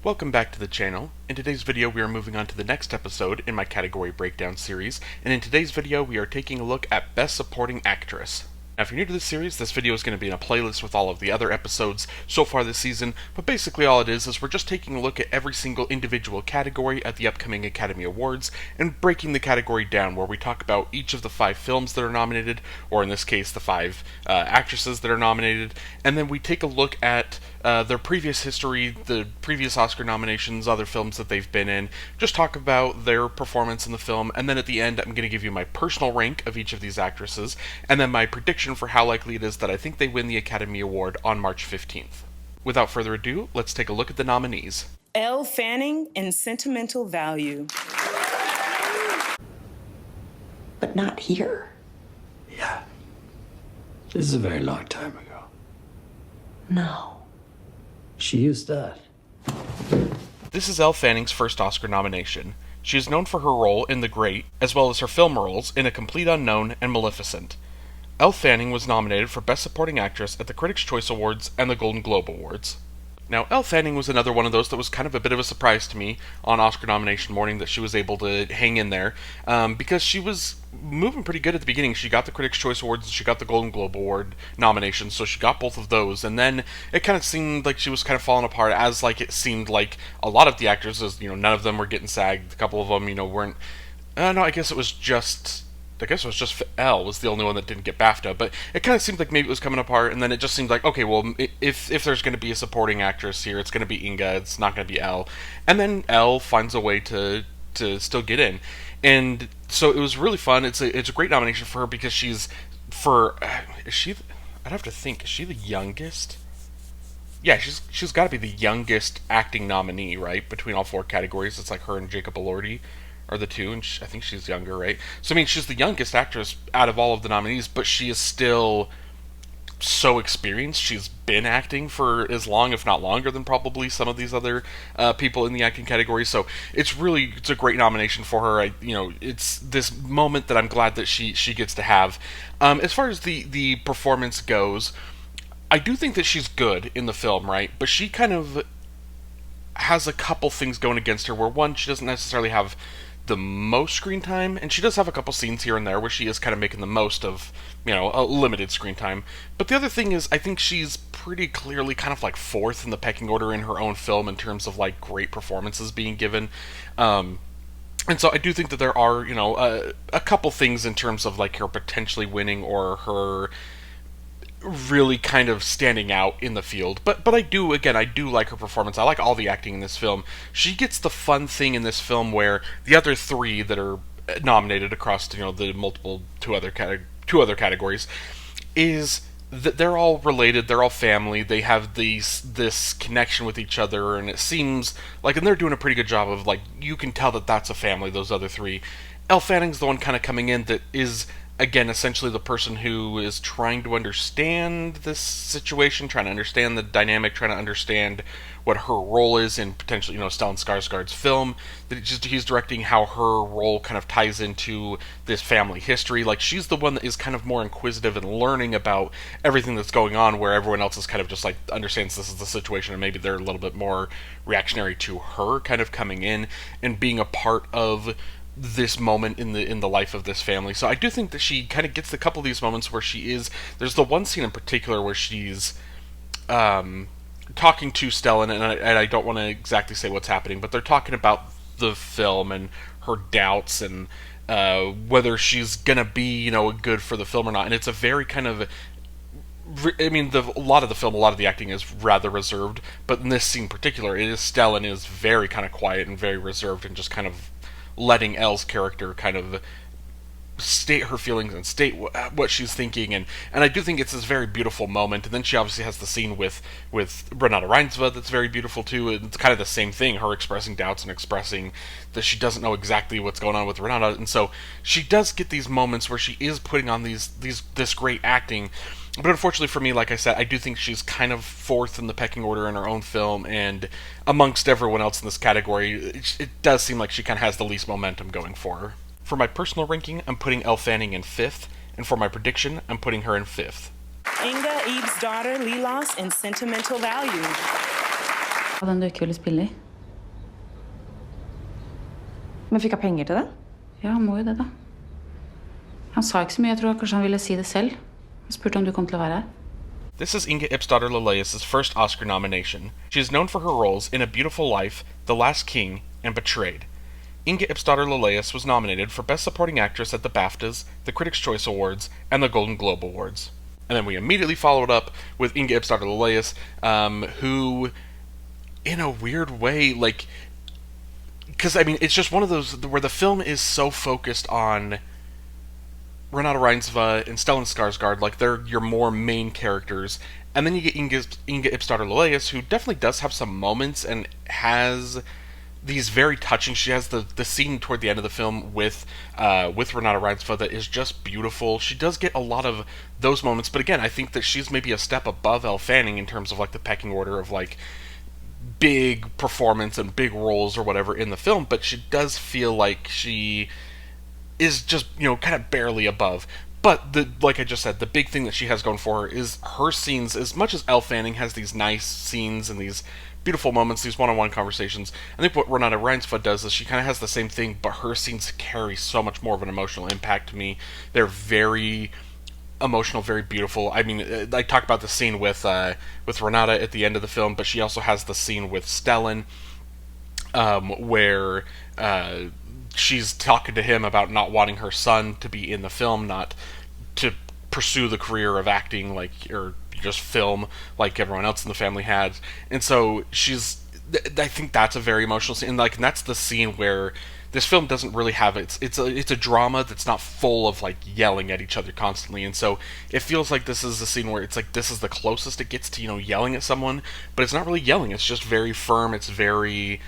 Welcome back to the channel. In today's video we are moving on to the next episode in my category breakdown series, and in today's video we are taking a look at Best Supporting Actress. Now if you're new to this series, this video is going to be in a playlist with all of the other episodes so far this season, but basically all it is we're just taking a look at every single individual category at the upcoming Academy Awards and breaking the category down where we talk about each of the 5 films that are nominated, or in this case the 5 actresses that are nominated, and then we take a look at their previous history, the previous Oscar nominations, other films that they've been in, just talk about their performance in the film, and then at the end I'm going to give you my personal rank of each of these actresses, and then my prediction for how likely it is that I think they win the Academy Award on March 15th. Without further ado, let's take a look at the nominees. Elle Fanning in Sentimental Value. But not here. Yeah. This is a very long time ago. No. She used that. This is Elle Fanning's first Oscar nomination. She is known for her role in The Great, as well as her film roles in A Complete Unknown and Maleficent. Elle Fanning was nominated for Best Supporting Actress at the Critics' Choice Awards and the Golden Globe Awards. Now, Elle Fanning was another one of those that was kind of a bit of a surprise to me on Oscar nomination morning that she was able to hang in there, because she was moving pretty good at the beginning. She got the Critics' Choice Awards and she got the Golden Globe Award nominations, so she got both of those, and then it kind of seemed like she was kind of falling apart, as like it seemed like a lot of the actors, as none of them were getting SAG, a couple of them, weren't, no, I guess it was just Elle was the only one that didn't get BAFTA, but it kind of seemed like maybe it was coming apart, and then it just seemed like, okay, well, if there's going to be a supporting actress here, it's going to be Inga, it's not going to be Elle, and then Elle finds a way to still get in, and so it was really fun. It's a great nomination for her because is she, I'd have to think, is she the youngest? Yeah, she's got to be the youngest acting nominee, right, between all 4 categories. It's like her and Jacob Elordi are the 2, and I think she's younger, right? So, I mean, she's the youngest actress out of all of the nominees, but she is still so experienced. She's been acting for as long, if not longer, than probably some of these other people in the acting category. So it's a great nomination for her. It's this moment that I'm glad that she gets to have. As far as the performance goes, I do think that she's good in the film, right? But she kind of has a couple things going against her, where one, she doesn't necessarily have the most screen time, and she does have a couple scenes here and there where she is kind of making the most of, a limited screen time. But the other thing is, I think she's pretty clearly kind of like 4th in the pecking order in her own film in terms of like great performances being given. And so I do think that there are, a couple things in terms of like her potentially winning or her really kind of standing out in the field, but I do like her performance. I like all the acting in this film. She gets the fun thing in this film where the other 3 that are nominated across the multiple two other categories is that they're all related, they're all family, they have this connection with each other, and it seems like, and they're doing a pretty good job of, like, you can tell that that's a family, those other 3. Elle Fanning's the one kind of coming in that is, again, essentially the person who is trying to understand this situation, trying to understand the dynamic, trying to understand what her role is in potentially, Stellan Skarsgård's film that he's directing, how her role kind of ties into this family history. Like, she's the one that is kind of more inquisitive and learning about everything that's going on, where everyone else is kind of just like understands this is the situation, and maybe they're a little bit more reactionary to her kind of coming in and being a part of this moment in the life of this family. So I do think that she kind of gets a couple of these moments where there's the one scene in particular where she's talking to Stellan, and I don't want to exactly say what's happening, but they're talking about the film and her doubts and whether she's gonna be good for the film or not. And it's a very kind of, I mean, a lot of the film, a lot of the acting is rather reserved, but in this scene in particular, Stellan is very kind of quiet and very reserved and just kind of letting Elle's character kind of state her feelings and state what she's thinking, and I do think it's this very beautiful moment. And then she obviously has the scene with Renata Reinsve that's very beautiful too, and it's kind of the same thing, her expressing doubts and expressing that she doesn't know exactly what's going on with Renata, and so she does get these moments where she is putting on this great acting. But unfortunately for me, like I said, I do think she's kind of 4th in the pecking order in her own film, and amongst everyone else in this category, it does seem like she kind of has the least momentum going for her. For my personal ranking, I'm putting Elle Fanning in 5th, and for my prediction, I'm putting her in 5th. Inga Eve's daughter, Lilas, in Sentimental Value. Den du ikke ville spille i? Men fikk han penger til det? Ja, han må jo det, da. Han sa ikke så mye. Jeg tror kanskje han ville si det selv. Han spurte om du kom til å være her. This is Inga Ipsdottir Lillias' first Oscar nomination. She is known for her roles in A Beautiful Life, The Last King, and Betrayed. Inga Ipsdottir Lillias was nominated for Best Supporting Actress at the BAFTAs, the Critics' Choice Awards, and the Golden Globe Awards. And then we immediately followed up with Inga Ipsdottir Lillias, who, in a weird way, like, because, I mean, it's just one of those where the film is so focused on Renata Reinsve and Stellan Skarsgård, like, they're your more main characters, and then you get Inga Ipsdottir Lillias, who definitely does have some moments and has these very touching. She has the scene toward the end of the film with Renata Reinsve that is just beautiful. She does get a lot of those moments, but again, I think that she's maybe a step above Elle Fanning in terms of like the pecking order of like big performance and big roles or whatever in the film, but she does feel like she is just, you know, kind of barely above. But, like I just said, the big thing that she has going for her is her scenes. As much as Elle Fanning has these nice scenes and these beautiful moments, these one-on-one conversations, I think what Renata Reinsve does is she kind of has the same thing, but her scenes carry so much more of an emotional impact to me. They're very emotional, very beautiful. I mean, I talk about the scene with Renata at the end of the film, but she also has the scene with Stellan, where she's talking to him about not wanting her son to be in the film, not to pursue the career of acting, like, or just film like everyone else in the family had. And so I think that's a very emotional scene, and that's the scene where this film doesn't really have it's a drama that's not full of like yelling at each other constantly, and so it feels like this is a scene where it's like this is the closest it gets to, you know, yelling at someone, but it's not really yelling. It's just very firm. It's very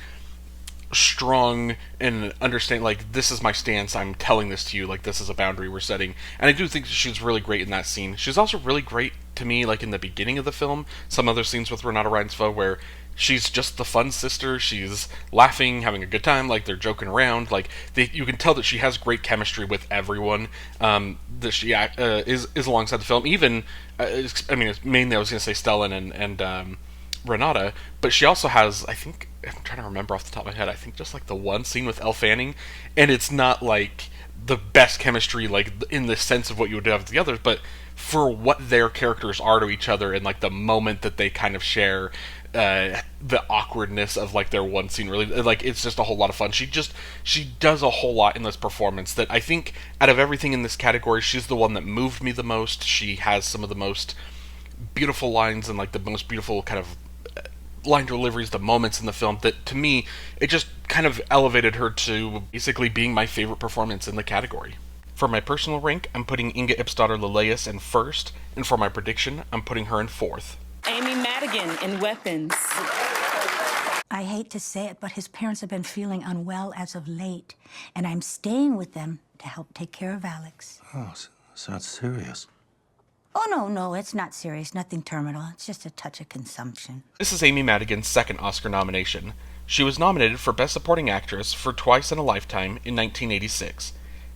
strong and understand, like, this is my stance, I'm telling this to you, like, this is a boundary we're setting. And I do think she's really great in that scene. She's also really great to me, like, in the beginning of the film, some other scenes with Renata Reinsve where she's just the fun sister, she's laughing, having a good time, like, they're joking around, like, you can tell that she has great chemistry with everyone that she is alongside the film, even, I mean, mainly I was going to say Stellan and Renata, but she also has, I think, I'm trying to remember off the top of my head, I think just like the one scene with Elle Fanning, and it's not like the best chemistry, like in the sense of what you would have with the others, but for what their characters are to each other and like the moment that they kind of share, the awkwardness of like their one scene, really, like, it's just a whole lot of fun. She does a whole lot in this performance that I think out of everything in this category, she's the one that moved me the most. She has some of the most beautiful lines and like the most beautiful kind of line deliveries, the moments in the film that, to me, it just kind of elevated her to basically being my favorite performance in the category. For my personal rank, I'm putting Inga Ipsdottir Lillias in first, and for my prediction, I'm putting her in fourth. Amy Madigan in Weapons. I hate to say it, but his parents have been feeling unwell as of late, and I'm staying with them to help take care of Alex. Oh, so that's serious. Oh, no, it's not serious. Nothing terminal. It's just a touch of consumption. This is Amy Madigan's second Oscar nomination. She was nominated for Best Supporting Actress for Twice in a Lifetime in 1986.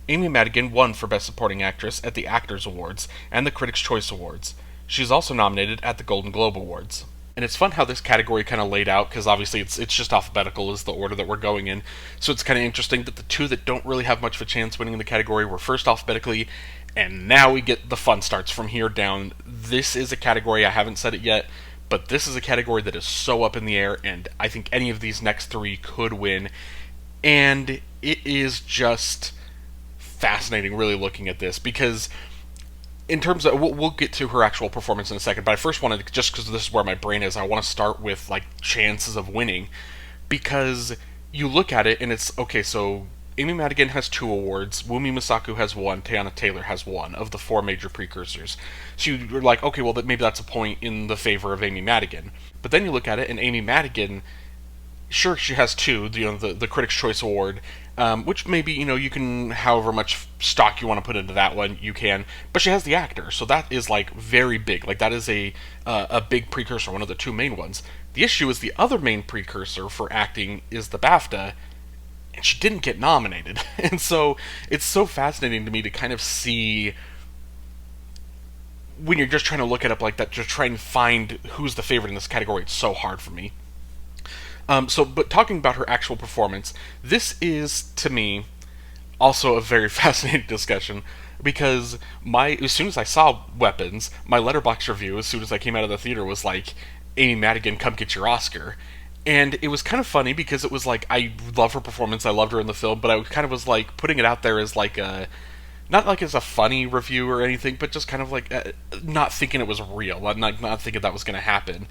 Amy Madigan won for Best Supporting Actress at the Actors Awards and the Critics' Choice Awards. She is also nominated at the Golden Globe Awards. And it's fun how this category kind of laid out, because obviously it's just alphabetical is the order that we're going in. So it's kind of interesting that the two that don't really have much of a chance winning the category were first alphabetically, and now we get the fun starts from here down. This is a category, I haven't said it yet, but this is a category that is so up in the air, and I think any of these next three could win. And it is just fascinating really looking at this, because in terms of, we'll get to her actual performance in a second, but I first wanted to, just because this is where my brain is, I want to start with like chances of winning, because you look at it and it's, okay, so Amy Madigan has 2 awards, Wunmi Mosaku has 1, Teyana Taylor has 1 of the 4 major precursors. So you're like, okay, well, maybe that's a point in the favor of Amy Madigan. But then you look at it, and Amy Madigan, sure, she has 2, you know, the Critics' Choice Award, which maybe, you know, you can, however much stock you want to put into that one, you can, but she has the actor, so that is, like, very big. Like, that is a big precursor, one of the 2 main ones. The issue is the other main precursor for acting is the BAFTA, and she didn't get nominated. And so it's so fascinating to me to kind of see, when you're just trying to look it up like that, just try and find who's the favorite in this category. It's so hard for me. But talking about her actual performance, this is, to me, also a very fascinating discussion, because as soon as I saw Weapons, my Letterboxd review, as soon as I came out of the theater, was like, Amy Madigan, come get your Oscar. And it was kind of funny because it was like, I love her performance, I loved her in the film, but I kind of was like putting it out there as like a, not like as a funny review or anything, but just kind of like not thinking it was real, not thinking that was going to happen.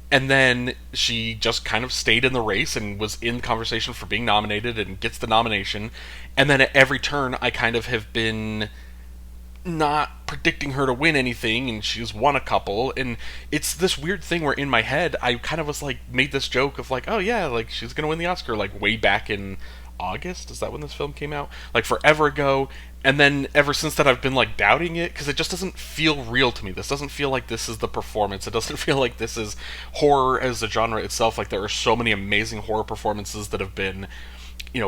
And then she just kind of stayed in the race and was in conversation for being nominated and gets the nomination. And then at every turn, I kind of have been not predicting her to win anything, and she's won a couple. And it's this weird thing where in my head, I kind of was like, made this joke of like, oh yeah, like she's gonna win the Oscar, like way back in August. Is that when this film came out? Like forever ago. And then ever since that, I've been like doubting it because it just doesn't feel real to me. This doesn't feel like this is the performance. It doesn't feel like this is horror as a genre itself. Like there are so many amazing horror performances that have been,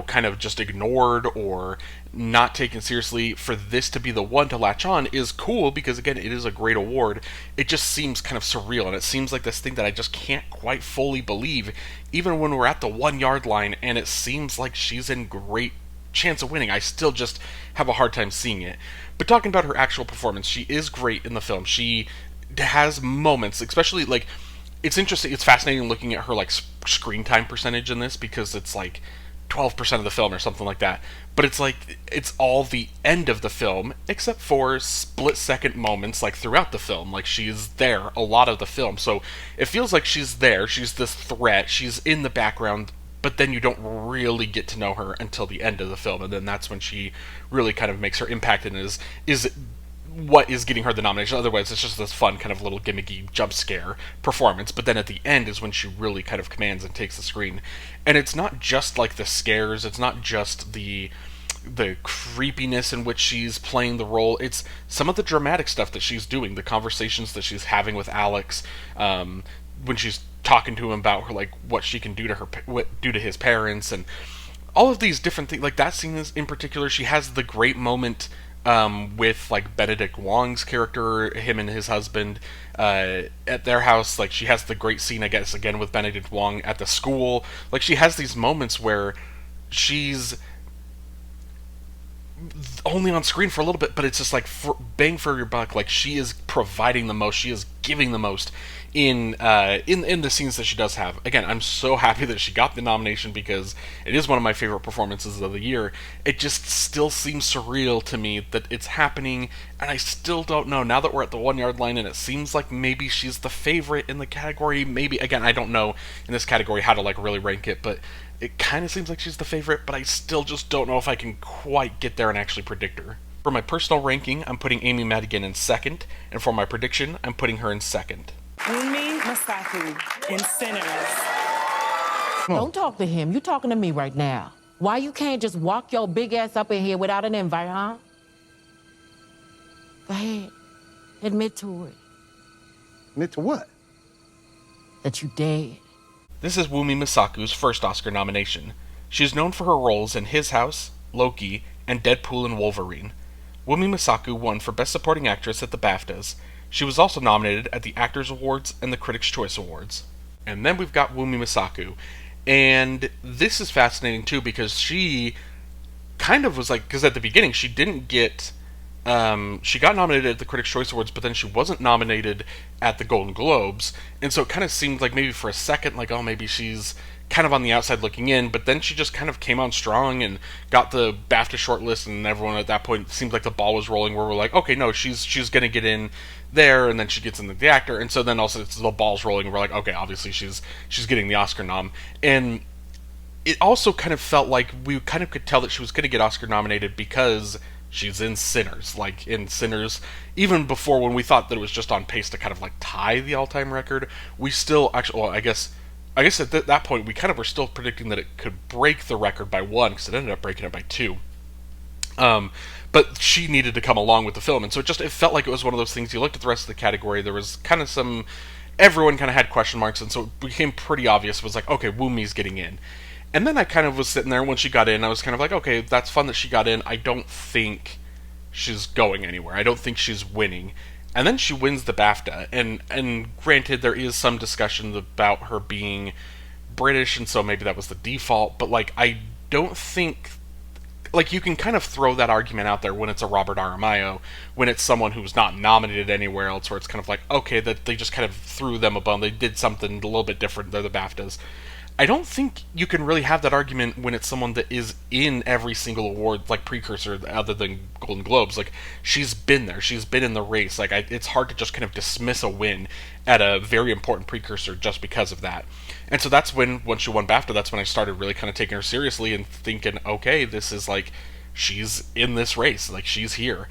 kind of just ignored or not taken seriously. For this to be the one to latch on is cool because, again, it is a great award. It just seems kind of surreal, and it seems like this thing that I just can't quite fully believe, even when we're at the 1 yard line and it seems like she's in great chance of winning. I still just have a hard time seeing it. But talking about her actual performance, she is great in the film. She has moments, especially like, it's interesting, it's fascinating looking at her like screen time percentage in this, because it's like 12% of the film or something like that. But it's like, it's all the end of the film, except for split-second moments like throughout the film. Like she's there a lot of the film. So it feels like she's there, she's this threat, she's in the background, but then you don't really get to know her until the end of the film, and then that's when she really kind of makes her impact and is what is getting her the nomination. Otherwise, it's just this fun kind of little gimmicky jump scare performance, but then at the end is when she really kind of commands and takes the screen. And it's not just like the scares, it's not just the creepiness in which she's playing the role, it's some of the dramatic stuff that she's doing, the conversations that she's having with Alex, when she's talking to him about her, like what she can do to his parents, and all of these different things. Like that scene is, in particular, she has the great moment with like Benedict Wong's character, him and his husband at their house. Like she has the great scene, I guess, again with Benedict Wong at the school. Like she has these moments where she's only on screen for a little bit, but it's just like bang for your buck. Like she is providing the most, she is giving the most in the scenes that she does have. Again, I'm so happy that she got the nomination because it is one of my favorite performances of the year. It just still seems surreal to me that it's happening, and I still don't know, now that we're at the 1 yard line and it seems like maybe she's the favorite in the category. Maybe, again, I don't know in this category how to like really rank it, but it kind of seems like she's the favorite, but I still just don't know if I can quite get there and actually predict her. For my personal ranking, I'm putting Amy Madigan in second, and for my prediction, I'm putting her in second. Wunmi Mosaku in Sinners. Don't talk to him. You talking to me right now. Why you can't just walk your big ass up in here without an invite, huh? Go ahead. Admit to it. Admit to what? That you dead. This is Wunmi Mosaku's first Oscar nomination. She is known for her roles in His House, Loki, and Deadpool and Wolverine. Wunmi Mosaku won for Best Supporting Actress at the BAFTAs. She was also nominated at the Actors Awards and the Critics' Choice Awards. And then we've got Wunmi Mosaku. And this is fascinating too, because she kind of was like, because at the beginning she didn't get, she got nominated at the Critics' Choice Awards, but then she wasn't nominated at the Golden Globes. And so it kind of seemed like maybe for a second, like, oh, maybe she's kind of on the outside looking in, but then she just kind of came on strong and got the BAFTA shortlist, and everyone at that point, it seemed like the ball was rolling where we're like, okay, no, she's going to get in there, and then she gets into the actor, and so then also the ball's rolling, and we're like, okay, obviously she's getting the Oscar nom. And it also kind of felt like we kind of could tell that she was going to get Oscar nominated because she's in Sinners. Like in Sinners, even before, when we thought that it was just on pace to kind of like tie the all-time record, we still actually, well, I guess at that point we kind of were still predicting that it could break the record by 1, because it ended up breaking it by 2. But she needed to come along with the film, and so it felt like it was one of those things. You looked at the rest of the category, there was kind of everyone kind of had question marks, and so it became pretty obvious. It was like, okay, Wumi's getting in. And then I kind of was sitting there when she got in, I was kind of like, okay, that's fun that she got in. I don't think she's going anywhere. I don't think she's winning. And then she wins the BAFTA, and granted, there is some discussion about her being British, and so maybe that was the default, but, like, I don't think... Like, you can kind of throw that argument out there when it's a Robert Aramayo, when it's someone who's not nominated anywhere else, where it's kind of like, okay, that they just kind of threw them a bone, they did something a little bit different, they're the BAFTAs. I don't think you can really have that argument when it's someone that is in every single award, like, precursor, other than Golden Globes. Like, she's been there, she's been in the race. Like, it's hard to just kind of dismiss a win at a very important precursor just because of that. And so that's when she won BAFTA, that's when I started really kind of taking her seriously and thinking, okay, this is, like, she's in this race, like, she's here.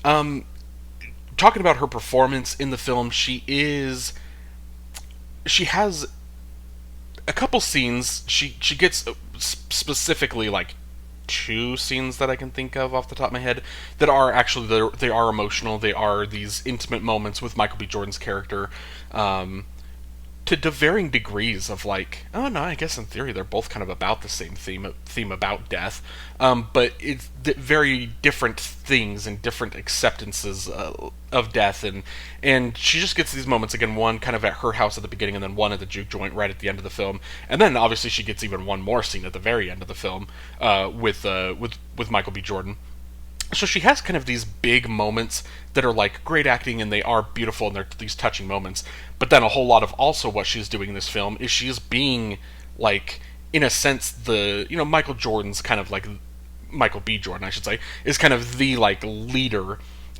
Talking about her performance in the film, she has a couple scenes. She gets specifically, like, 2 scenes that I can think of off the top of my head that are actually, they are emotional. They are these intimate moments with Michael B. Jordan's character, to varying degrees of, like, oh no, I guess in theory they're both kind of about the same theme about death, but it's very different things and different acceptances of death, and she just gets these moments, again, one kind of at her house at the beginning, and then one at the juke joint right at the end of the film, and then obviously she gets even one more scene at the very end of the film with Michael B. Jordan. So she has kind of these big moments that are, like, great acting, and they are beautiful, and they're these touching moments. But then a whole lot of also what she's doing in this film is she's being, like, in a sense, Michael Jordan's kind of, like, Michael B. Jordan, I should say, is kind of the, like, leader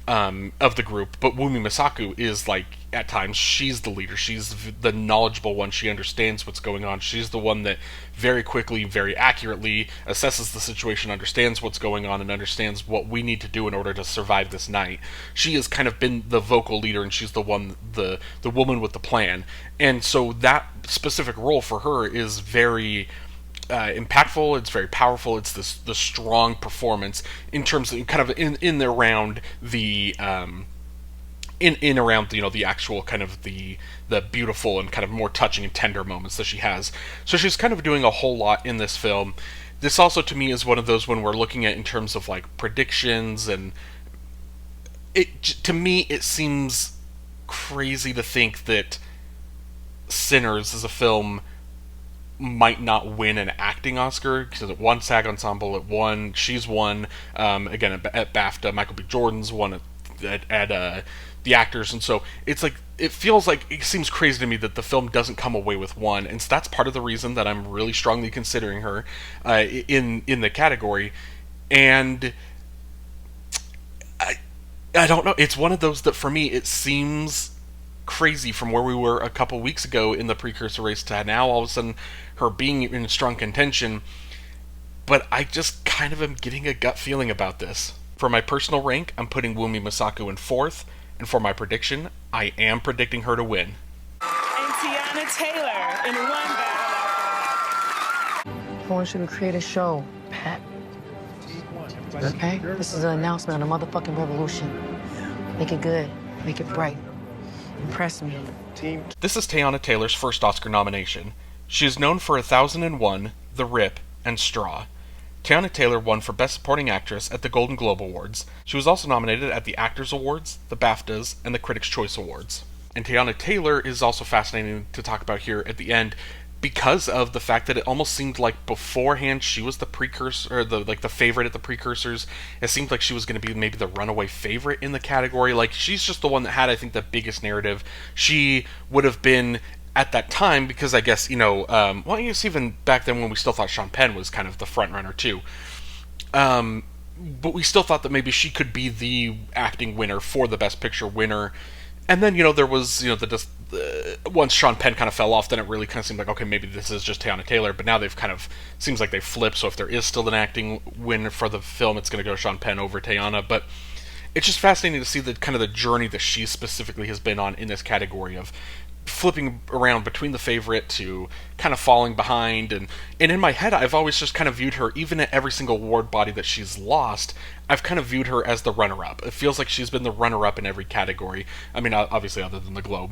of the group. But Wumi Masaku is, like, at times, she's the leader. She's the knowledgeable one. She understands what's going on. She's the one that very quickly, very accurately assesses the situation, understands what's going on, and understands what we need to do in order to survive this night. She has kind of been the vocal leader, and she's the one, the woman with the plan. And so that specific role for her is very impactful. It's very powerful. It's the strong performance in terms of kind of in around the in around the actual kind of the beautiful and kind of more touching and tender moments that she has. So she's kind of doing a whole lot in this film. This also, to me, is one of those when we're looking at in terms of, like, predictions, and to me it seems crazy to think that Sinners as a film might not win an acting Oscar, because it won SAG Ensemble, she's won again at BAFTA, Michael B. Jordan's won at the actors, and so it's like, it feels like, it seems crazy to me that the film doesn't come away with one, and so that's part of the reason that I'm really strongly considering her in the category. And I don't know, it's one of those that for me it seems crazy from where we were a couple weeks ago in the precursor race to now all of a sudden her being in strong contention. But I just kind of am getting a gut feeling about this. For my personal rank, I'm putting Wumi Masaku in 4th, and for my prediction, I am predicting her to win. And Tiana Taylor in 1 battle. I want you to create a show, Pat. Okay? This is an announcement on a motherfucking revolution. Make it good. Make it bright. Impress me. This is Teyana Taylor's first Oscar nomination. She is known for 1001, The Rip, and Straw. Teyana Taylor won for Best Supporting Actress at the Golden Globe Awards. She was also nominated at the Actors Awards, the BAFTAs, and the Critics' Choice Awards. And Teyana Taylor is also fascinating to talk about here at the end because of the fact that it almost seemed like beforehand she was the precursor, or the favorite at the precursors. It seemed like she was going to be maybe the runaway favorite in the category. Like, she's just the one that had, I think, the biggest narrative. She would have been at that time, because I guess, well, I guess even back then when we still thought Sean Penn was kind of the front runner too. But we still thought that maybe she could be the acting winner for the Best Picture winner. And then, there was, once Sean Penn kind of fell off, then it really kind of seemed like, okay, maybe this is just Teyana Taylor. But now they've kind of, seems like they've flipped. So if there is still an acting win for the film, it's going to go Sean Penn over Teyana. But it's just fascinating to see the kind of the journey that she specifically has been on in this category of flipping around between the favorite to kind of falling behind, and in my head I've always just kind of viewed her, even at every single award body that she's lost, I've kind of viewed her as the runner-up. It feels like she's been the runner-up in every category. I mean, obviously other than the Globe,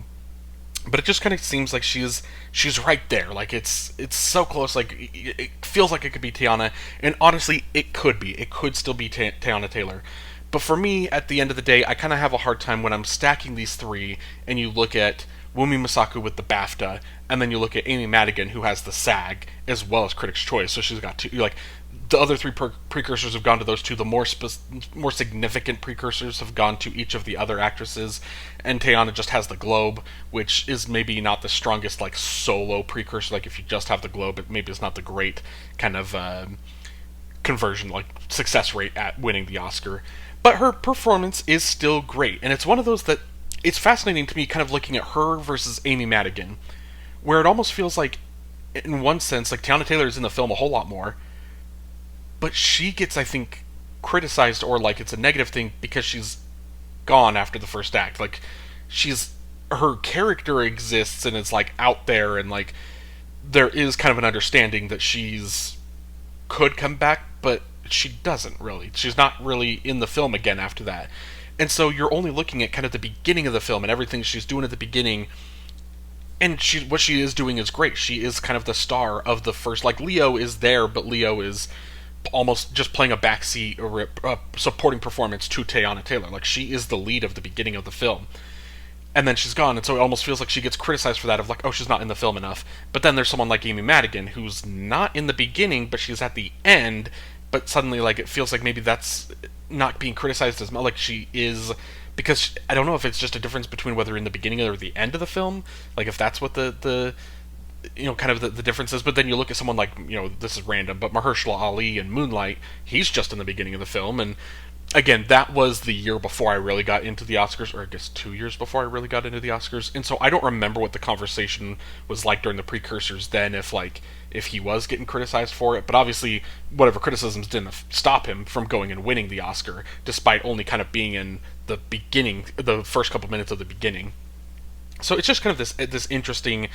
but it just kind of seems like she's right there. Like, it's so close. Like, it feels like it could be Teyana, and honestly it could still be Teyana Taylor. But for me, at the end of the day, I kind of have a hard time when I'm stacking these three and you look at Wumi Masaku with the BAFTA, and then you look at Amy Madigan, who has the SAG as well as Critics' Choice. So she's got two. Like the other three precursors have gone to those two. The more significant precursors have gone to each of the other actresses, and Teyana just has the Globe, which is maybe not the strongest like solo precursor. Like if you just have the Globe, it maybe it's not the great kind of conversion, like success rate at winning the Oscar. But her performance is still great, and it's one of those that it's fascinating to me, kind of looking at her versus Amy Madigan, where it almost feels like, in one sense, like Teyana Taylor is in the film a whole lot more, but she gets, I think, criticized, or like it's a negative thing because she's gone after the first act. Like her character exists and it's like out there, and like there is kind of an understanding that she's could come back, but she doesn't really. She's not really in the film again after that. And so you're only looking at kind of the beginning of the film and everything she's doing at the beginning, and what she is doing is great. She is kind of the star of the first, like Leo is there, but Leo is almost just playing a backseat or supporting performance to Teyana Taylor. Like she is the lead of the beginning of the film. And then she's gone, and so it almost feels like she gets criticized for that, of like, oh, she's not in the film enough. But then there's someone like Amy Madigan, who's not in the beginning, but she's at the end, but suddenly, like, it feels like maybe that's not being criticized as much, like she is, because I don't know if it's just a difference between whether in the beginning or the end of the film, like if that's what the you know, kind of the difference is. But then you look at someone like, you know, this is random, but Mahershala Ali in Moonlight, he's just in the beginning of the film, and again, that was the year before I really got into the Oscars, or I guess 2 years before I really got into the Oscars, and so I don't remember what the conversation was like during the precursors then, if he was getting criticized for it. But obviously, whatever criticisms didn't stop him from going and winning the Oscar, despite only kind of being in the beginning, the first couple minutes of the beginning. So it's just kind of this interesting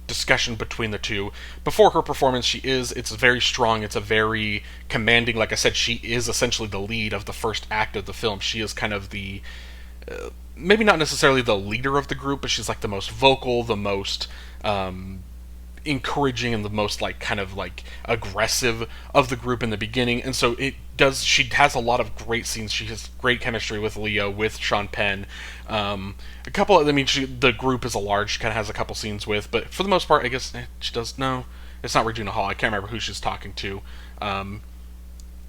discussion between the two. Before her performance, it's very strong, it's a very commanding, like I said, she is essentially the lead of the first act of the film. She is kind of the, maybe not necessarily the leader of the group, but she's like the most vocal, the most encouraging, and the most like kind of like aggressive of the group in the beginning. And so she has a lot of great scenes. She has great chemistry with Leo, with Sean Penn, a couple of, I mean, the group is a large, she kind of has a couple scenes with, but for the most part, I guess she does. No, it's not Regina Hall, I can't remember who she's talking to, kind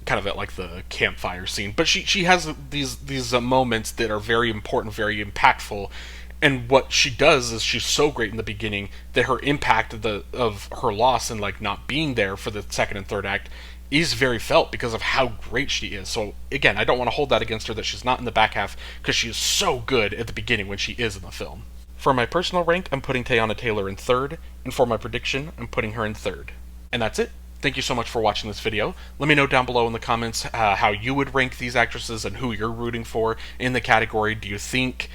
of at like the campfire scene, but she has these moments that are very important, very impactful. And what she does is she's so great in the beginning that her impact of her loss and like not being there for the second and third act is very felt because of how great she is. So again, I don't want to hold that against her that she's not in the back half, because she is so good at the beginning when she is in the film. For my personal rank, I'm putting Teyana Taylor in third, and for my prediction, I'm putting her in third. And that's it. Thank you so much for watching this video. Let me know down below in the comments how you would rank these actresses and who you're rooting for in the category. Do you think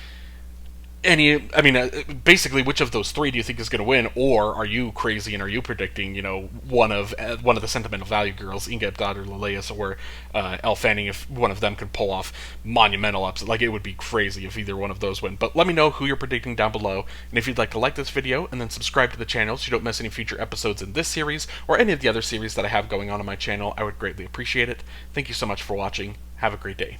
basically, which of those three do you think is going to win, or are you crazy and are you predicting, you know, one of the sentimental value girls, Inga Abdadar Laleus, or Elle Fanning, if one of them could pull off monumental upset? Like, it would be crazy if either one of those win. But let me know who you're predicting down below, and if you'd like to like this video and then subscribe to the channel so you don't miss any future episodes in this series or any of the other series that I have going on my channel, I would greatly appreciate it. Thank you so much for watching. Have a great day.